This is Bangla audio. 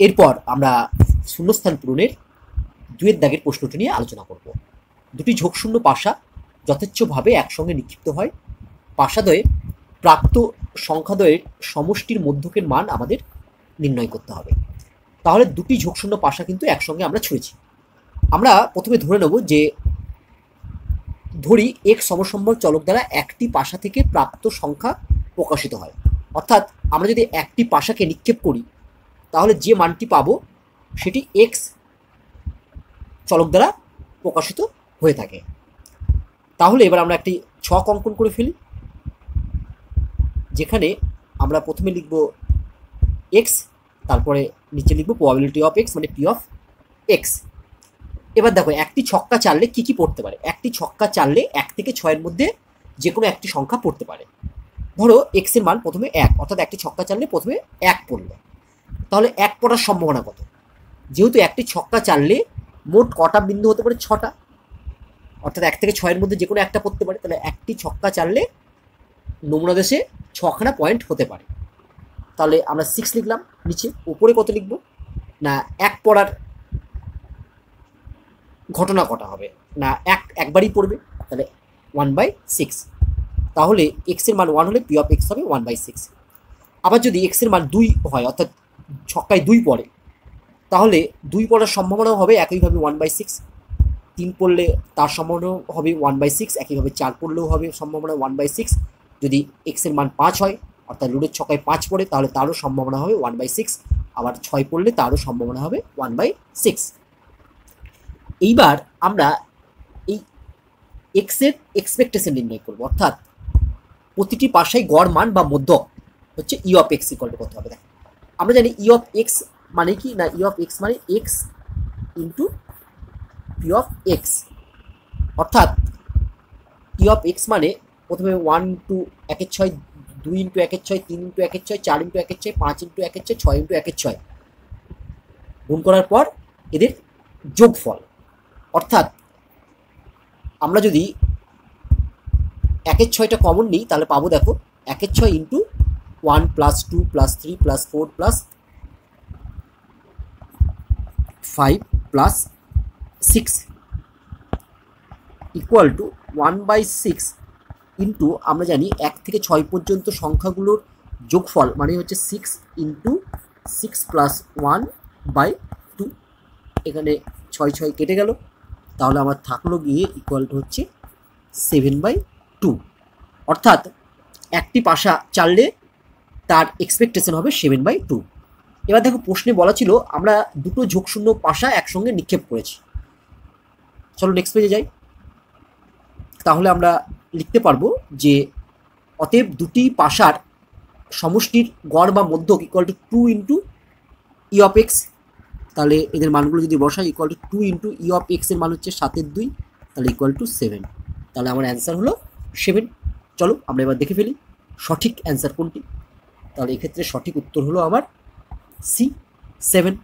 এরপর আমরা শূন্যস্থান পূরণের 2-এর দাগের প্রশ্নটি নিয়ে আলোচনা করব। দুটি ঝোঁকশূন্য পাশা যথেচ্ছভাবে একসঙ্গে নিক্ষিপ্ত হয়। পাশাদ্বয়ে প্রাপ্ত সংখ্যাদ্বয়ের সমষ্টির মধ্যকের মান আমাদের নির্ণয় করতে হবে। তাহলে দুটি ঝোঁকশূন্য পাশা কিন্তু একসঙ্গে আমরা ছুঁড়েছি। আমরা প্রথমে ধরে নেব যে ধরি এক সমসম্বর চলক দ্বারা একটি পাশা থেকে প্রাপ্ত সংখ্যা প্রকাশিত হয়। অর্থাৎ আমরা যদি একটি পাশাকে নিক্ষেপ করি তাহলে যে মানটি পাবো সেটি এক্স চলক দ্বারা প্রকাশিত হয়ে থাকে। তাহলে এবার আমরা একটি ছক অঙ্কন করে ফেলি, যেখানে আমরা প্রথমে লিখব এক্স, তারপরে নিচে লিখব প্রবাবিলিটি অফ এক্স মানে পি অফ এক্স। এবার দেখো একটি ছক্কা চাললে কি কি পড়তে পারে। একটি ছক্কা চাললে 1 থেকে 6-এর মধ্যে যে কোনো একটি সংখ্যা পড়তে পারে। ধরো এক্স এর মান প্রথমে 1, অর্থাৎ একটি ছক্কা চাললে প্রথমে 1 পড়লো। তাহলে 1 পড়ার সম্ভাবনা কত? যেহেতু একটি ছক্কা চাললে মোট কটা বিন্দু হতে পারে? 6টা, অর্থাৎ 1 থেকে 6-এর মধ্যে যে কোনো একটা পড়তে পারে। তাহলে একটি ছক্কা চাললে নমুনা দেশে 6খানা পয়েন্ট হতে পারে। তাহলে আমরা 6 লিখলাম। নিচে উপরে কত লিখব না 1 পড়ার ঘটনা কটা হবে না একবারই পড়বে, তাহলে 1/6। তাহলে এক্স এর মান 1 হলে পি অফ এক্স হবে 1/6। আবার যদি এক্স এর মান 2 হয়, অর্থাৎ ছক্কায় 2 পড়ে, তাহলে 2 পড়ার সম্ভাবনাও হবে একইভাবে 1/6। 3 পড়লে তার সম্ভাবনা হবে 1/6, একইভাবে 4 পড়লেও হবে সম্ভাবনা 1/6। যদি এক্স এর মান 5 হয়, অর্থাৎ লুডোর ছক্কায় 5 পড়ে, তাহলে তারও সম্ভাবনা হবে 1/6। আবার 6 পড়লে তারও সম্ভাবনা হবে 1/6। এইবার আমরা এই এক্স এর এক্সপেকটেশন নির্ণয় করব, অর্থাৎ প্রতিটি পাশায় গড় মান বা মধ্যক হচ্ছে ই অফ এক্স ইকুয়াল টু কত হবে। দেখ আমরা জানি ই অফ এক্স মানে কি না, ই অফ এক্স মানে X into P of X. অর্থাৎ ই অফ এক্স মানে প্রথমে 1 ইন্টু 1-এর 6, 2 ইন্টু 1-এর 6, 3 ইন্টু 1-এর 6, 4 ইন্টু 1-এর 6, 5 ইন্টু 1-এর 6, 6 ইন্টু 1-এর 6 গুণ করার পর এদের যোগফল। অর্থাৎ আমরা যদি 1-এর 6টা কমন নিই তাহলে পাবো, দেখো 1-এর 6 into 1 plus 2 plus 3 plus 4 plus 5 plus 6 equal to 1/6 into আমরা জানি 1 থেকে 6 পর্যন্ত সংখ্যাগুলোর যোগফল মানে হচ্ছে 6 ইন্টু 6 প্লাস 1/2। এখানে 6 কেটে গেল, তাহলে আমার থাকলো গিয়ে ইকুয়াল টু হচ্ছে 7/2। অর্থাৎ একটি পাশা চাললে তার এক্সপেকটেশন হবে 7/2। এবার দেখো প্রশ্নে বলা ছিল আমরা দুটো ঝোঁকশূন্য পাশা একসঙ্গে নিক্ষেপ করেছি। চলো নেক্সট পেজে যাই। তাহলে আমরা লিখতে পারবো যে অতএব দুটি পাশার সমষ্টির গড় বা মধ্যক equal to 2 into E of X. তাহলে এদের মানগুলো যদি বসাই equal to 2 into E of X এর মান হচ্ছে 7/2, তাহলে ইকুয়াল টু 7। তাহলে আমার অ্যান্সার হলো 7। চলো আমরা এবার দেখে ফেলি সঠিক অ্যান্সার কোনটি। তাহলে এক্ষেত্রে সঠিক উত্তর হলো আমার সি 7।